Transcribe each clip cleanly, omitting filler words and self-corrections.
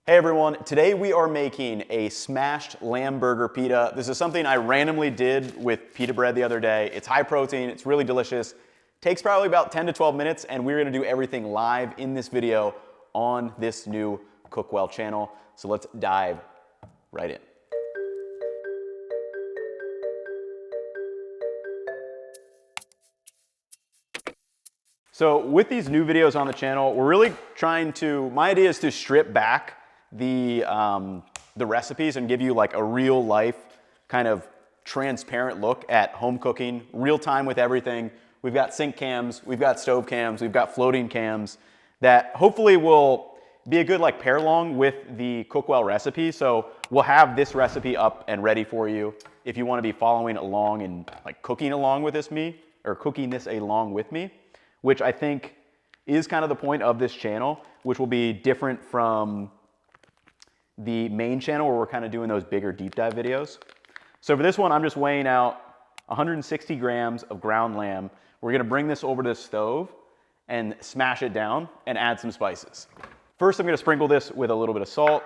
Hey everyone, today we are making a smashed lamb burger pita. This is something I randomly did with pita bread the other day. It's high protein, it's really delicious. Takes probably about 10 to 12 minutes and we're gonna do everything live in this video on this new Cookwell channel. So let's dive right in. So with these new videos on the channel, we're really trying to, my idea is to strip back the recipes and give you like a real life kind of transparent look at home cooking, real time with everything. We've got sink cams, we've got stove cams, we've got floating cams that hopefully will be a good like pair along with the Cookwell recipe. So we'll have this recipe up and ready for you if you want to be following along and like cooking along with cooking this along with me, which I think is kind of the point of this channel, which will be different from the main channel where we're kind of doing those bigger deep dive videos. So for this one, I'm just weighing out 160 grams of ground lamb. We're gonna bring this over to the stove and smash it down and add some spices. First, I'm gonna sprinkle this with a little bit of salt.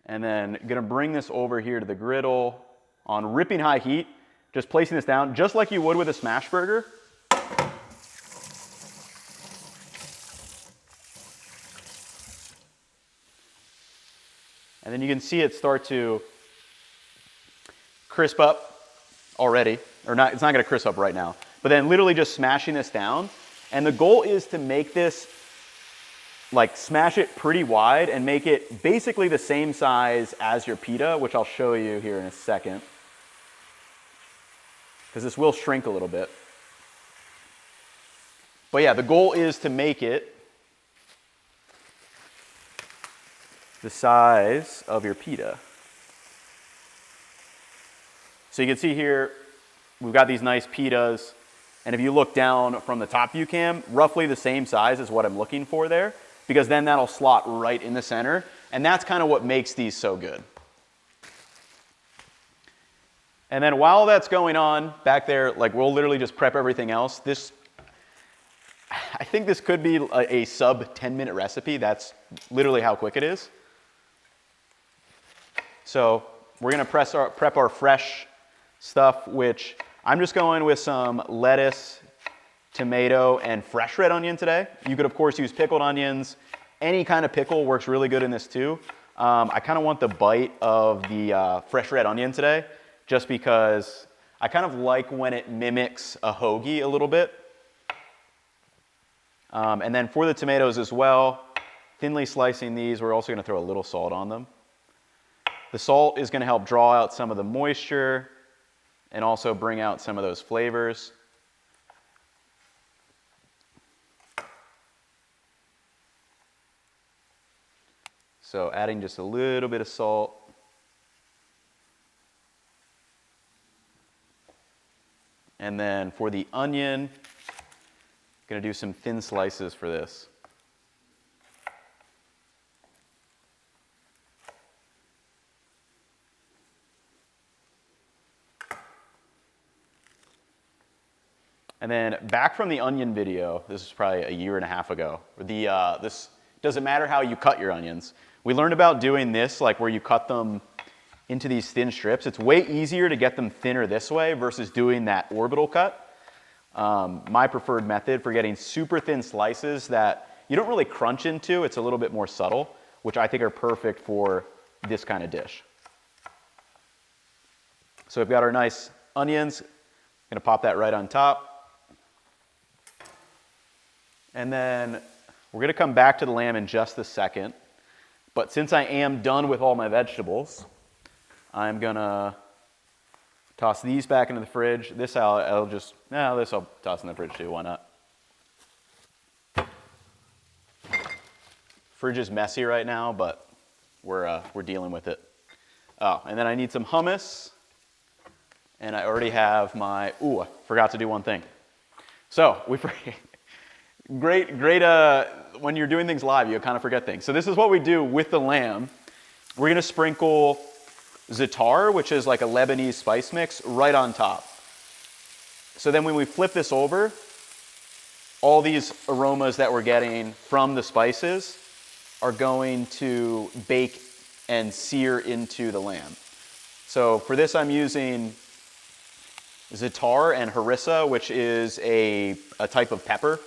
And then gonna bring this over here to the griddle on ripping high heat, just placing this down just like you would with a smash burger. And then you can see it start to crisp up already, or not, it's not gonna crisp up right now, but then literally just smashing this down. And the goal is to make this like smash it pretty wide and make it basically the same size as your pita, which I'll show you here in a second, because this will shrink a little bit. But yeah, the goal is to make it the size of your pita. So you can see here, we've got these nice pitas, and if you look down from the top view cam, roughly the same size is what I'm looking for there, because then that'll slot right in the center. And that's kind of what makes these so good. And then while that's going on back there, like we'll literally just prep everything else. I think this could be a sub 10-minute recipe. That's literally how quick it is. So we're gonna prep our fresh stuff, which I'm just going with some lettuce, tomato, and fresh red onion today. You could of course use pickled onions. Any kind of pickle works really good in this too. I kind of want the bite of the fresh red onion today, just because I kind of like when it mimics a hoagie a little bit. And then for the tomatoes as well, thinly slicing these, we're also gonna throw a little salt on them. The salt is gonna help draw out some of the moisture and also bring out some of those flavors. So adding just a little bit of salt. And then for the onion, gonna do some thin slices for this. And then back from the onion video, this is probably a year and a half ago, this doesn't matter how you cut your onions. We learned about doing this, like where you cut them into these thin strips. It's way easier to get them thinner this way versus doing that orbital cut. My preferred method for getting super thin slices that you don't really crunch into, it's a little bit more subtle, which I think are perfect for this kind of dish. So we've got our nice onions, gonna pop that right on top. And then we're gonna come back to the lamb in just a second. But since I am done with all my vegetables, I'm gonna toss these back into the fridge. This I'll toss in the fridge too, why not? Fridge is messy right now, but we're dealing with it. Oh, and then I need some hummus. And I already have my, I forgot to do one thing. So Great, when you're doing things live, you kind of forget things. So this is what we do with the lamb. We're gonna sprinkle za'atar, which is like a Lebanese spice mix, right on top. So then when we flip this over, all these aromas that we're getting from the spices are going to bake and sear into the lamb. So for this, I'm using za'atar and harissa, which is a type of pepper.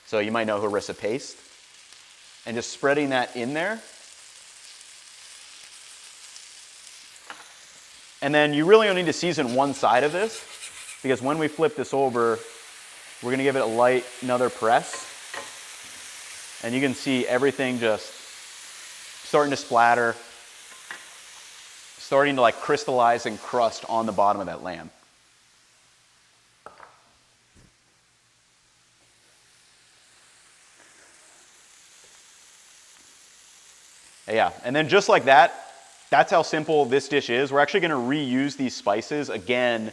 So you might know harissa paste. And just spreading that in there. And then you really only need to season one side of this, because when we flip this over, we're gonna give it a light, another press. And you can see everything just starting to splatter, starting to like crystallize and crust on the bottom of that lamb. Yeah, and then just like that, that's how simple this dish is. We're actually gonna reuse these spices again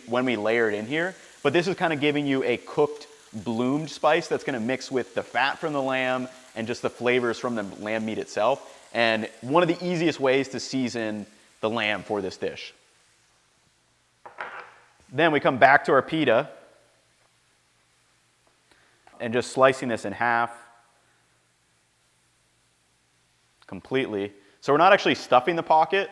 when we layer it in here, but this is kind of giving you a cooked, bloomed spice that's gonna mix with the fat from the lamb and just the flavors from the lamb meat itself. And one of the easiest ways to season the lamb for this dish. Then we come back to our pita and just slicing this in half completely. So we're not actually stuffing the pocket.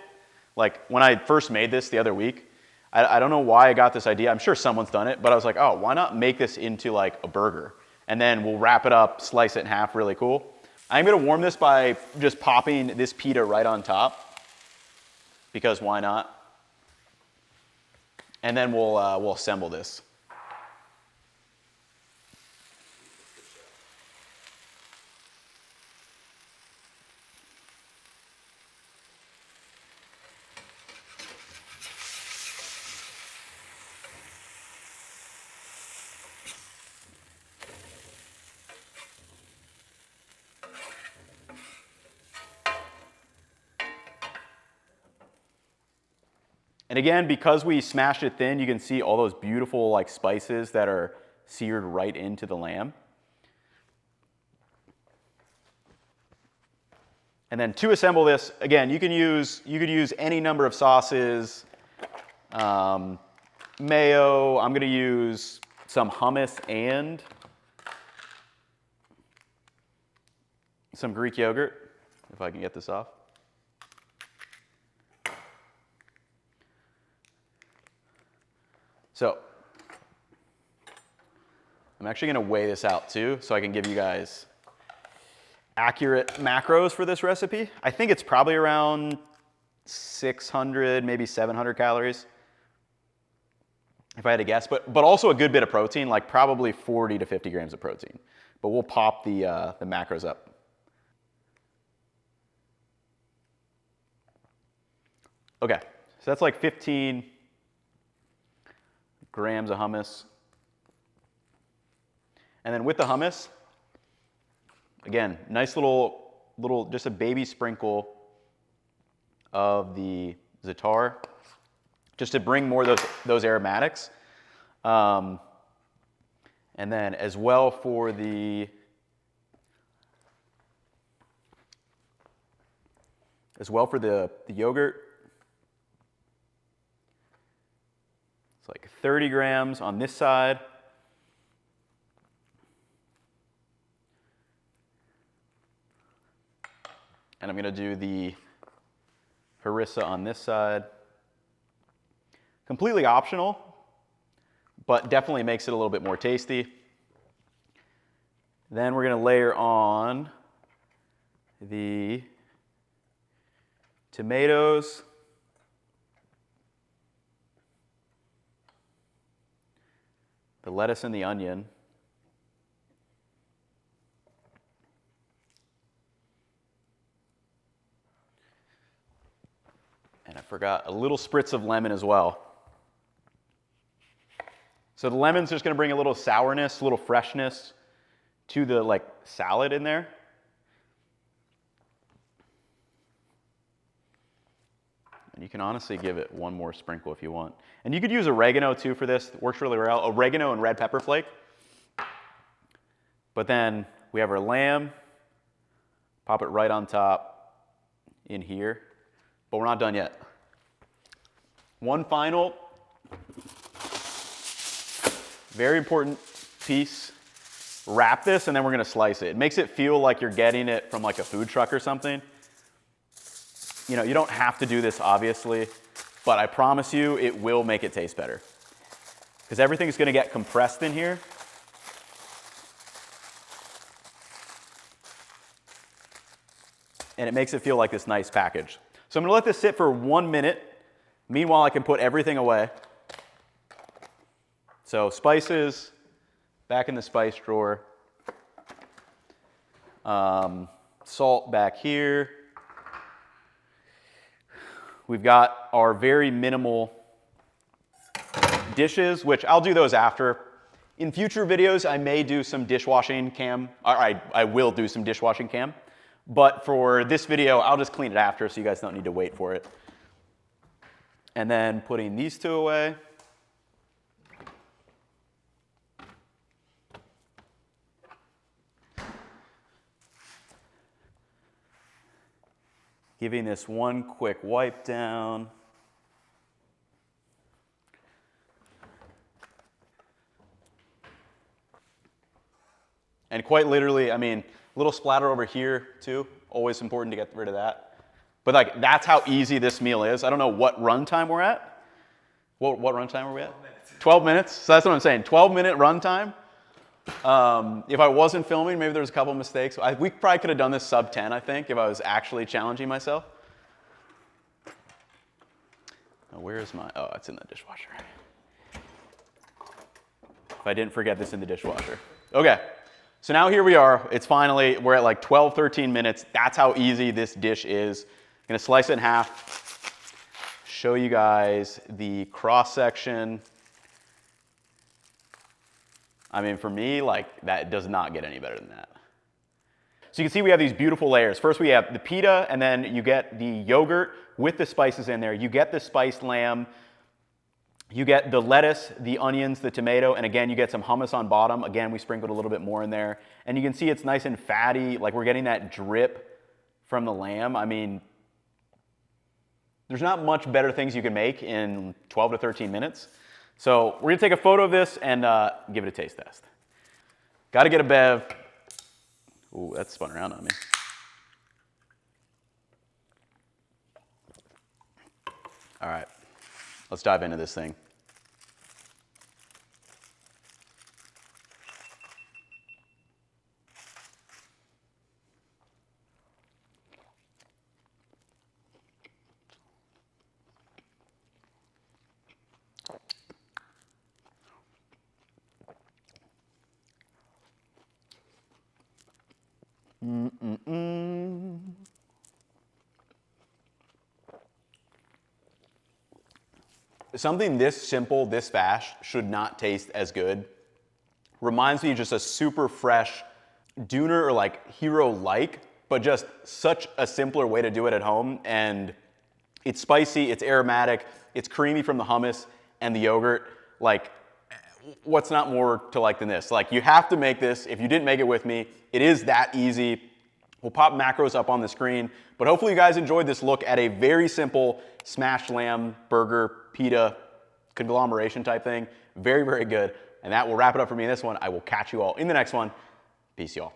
Like when I first made this the other week, I don't know why I got this idea. I'm sure someone's done it, but I was like, oh, why not make this into like a burger? And then we'll wrap it up, slice it in half, really cool. I'm gonna warm this by just popping this pita right on top, because why not? And then we'll assemble this. And again, because we smashed it thin, you can see all those beautiful like spices that are seared right into the lamb. And then to assemble this, again, you could use any number of sauces. Mayo, I'm gonna use some hummus and some Greek yogurt, if I can get this off. So I'm actually gonna weigh this out too, so I can give you guys accurate macros for this recipe. I think it's probably around 600, maybe 700 calories, if I had to guess, but also a good bit of protein, like probably 40 to 50 grams of protein. But we'll pop the macros up. Okay, so that's like 15 grams of hummus. And then with the hummus, again, nice little, just a baby sprinkle of the za'atar, just to bring more of those aromatics. And then as well for the yogurt, it's like 30 grams on this side. And I'm gonna do the harissa on this side. Completely optional, but definitely makes it a little bit more tasty. Then we're gonna layer on the tomatoes, the lettuce and the onion. And I forgot a little spritz of lemon as well. So the lemon's just gonna bring a little sourness, a little freshness to the like salad in there. And you can honestly give it one more sprinkle if you want. And you could use oregano too for this. It works really well. Oregano and red pepper flake. But then we have our lamb, pop it right on top in here, but we're not done yet. One final, very important piece. Wrap this and then we're gonna slice it. It makes it feel like you're getting it from like a food truck or something. You know, you don't have to do this obviously, but I promise you it will make it taste better. Because everything's gonna get compressed in here. And it makes it feel like this nice package. So I'm gonna let this sit for 1 minute. Meanwhile, I can put everything away. So spices, back in the spice drawer. Salt back here. We've got our very minimal dishes, which I'll do those after. In future videos, I may do some dishwashing cam. I will do some dishwashing cam. But for this video, I'll just clean it after so you guys don't need to wait for it. And then putting these two away. Giving this one quick wipe down. And quite literally, I mean, a little splatter over here too. Always important to get rid of that. But like, that's how easy this meal is. I don't know what runtime we're at. What runtime are we at? 12 minutes. So that's what I'm saying, 12-minute runtime. If I wasn't filming, maybe there's a couple mistakes. We probably could have done this sub 10, I think, if I was actually challenging myself. Now, where is my, oh, it's in the dishwasher. If I didn't forget this in the dishwasher. Okay, so now here we are. It's finally, we're at like 12, 13 minutes. That's how easy this dish is. I'm gonna slice it in half, show you guys the cross section. I mean, for me, like, that does not get any better than that. So you can see we have these beautiful layers. First we have the pita, and then you get the yogurt with the spices in there. You get the spiced lamb. You get the lettuce, the onions, the tomato, and again, you get some hummus on bottom. Again, we sprinkled a little bit more in there. And you can see it's nice and fatty, like we're getting that drip from the lamb. I mean, there's not much better things you can make in 12 to 13 minutes. So we're gonna take a photo of this and give it a taste test. Gotta get a bev. Ooh, that spun around on me. All right, let's dive into this thing. Something this simple, this fast, should not taste as good. Reminds me of just a super fresh Dooner or like Hero-like, but just such a simpler way to do it at home. And it's spicy, it's aromatic, it's creamy from the hummus and the yogurt. Like, what's not more to like than this? Like, you have to make this. If you didn't make it with me, it is that easy. We'll pop macros up on the screen, but hopefully you guys enjoyed this look at a very simple smashed lamb burger, pita, conglomeration type thing. Very, very good. And that will wrap it up for me in this one. I will catch you all in the next one. Peace, y'all.